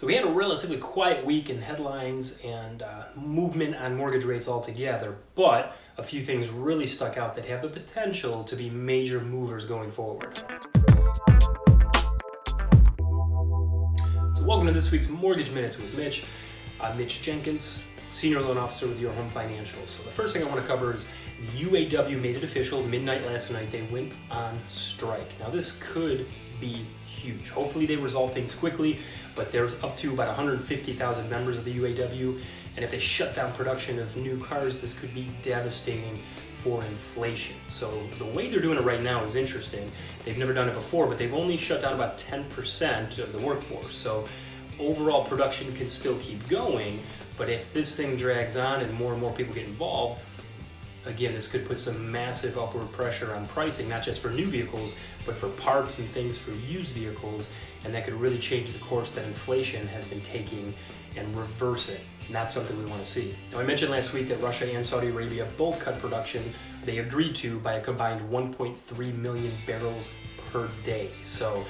So we had a relatively quiet week in headlines and movement on mortgage rates altogether, but a few things really stuck out that have the potential to be major movers going forward. So welcome to this week's Mortgage Minutes with Mitch. I'm Mitch Jenkins, Senior Loan Officer with Your Home Financial. So the first thing I want to cover is the UAW made it official midnight last night. They went on strike. Now this could be huge. Hopefully they resolve things quickly, but there's up to about 150,000 members of the UAW, and if they shut down production of new cars, this could be devastating for inflation. So the way they're doing it right now is interesting. They've never done it before, but they've only shut down about 10% of the workforce. So overall production can still keep going, but if this thing drags on and more people get involved, again, this could put some massive upward pressure on pricing, not just for new vehicles, but for parts and things for used vehicles, and that could really change the course that inflation has been taking and reverse it. Not something we want to see. Now, I mentioned last week that Russia and Saudi Arabia both cut production. They agreed to by a combined 1.3 million barrels per day. So,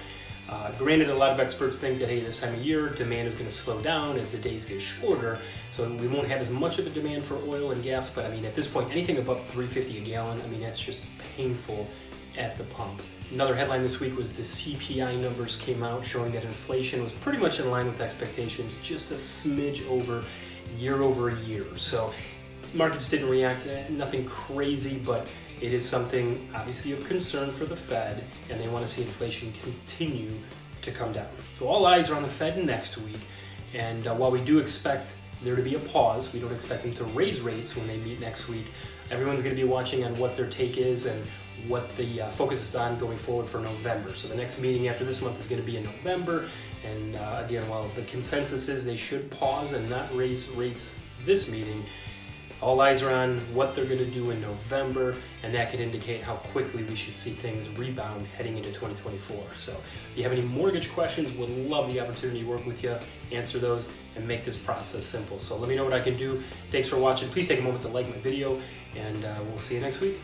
granted, a lot of experts think that, hey, this time of year, demand is going to slow down as the days get shorter, so we won't have as much of a demand for oil and gas, but I mean, at this point, anything above $3.50 a gallon, I mean, that's just painful at the pump. Another headline this week was the CPI numbers came out showing that inflation was pretty much in line with expectations, just a smidge over year. So markets didn't react, nothing crazy, but it is something obviously of concern for the Fed, and they want to see inflation continue to come down. So all eyes are on the Fed next week, and while we do expect there to be a pause, we don't expect them to raise rates when they meet next week. Everyone's going to be watching on what their take is and what the focus is on going forward for November. So the next meeting after this month is going to be in November, and again, while the consensus is they should pause and not raise rates this meeting, all eyes are on what they're going to do in November, and that could indicate how quickly we should see things rebound heading into 2024. So if you have any mortgage questions, would love the opportunity to work with you, answer those, and make this process simple. So let me know what I can do. Thanks for watching. Please take a moment to like my video, and we'll see you next week.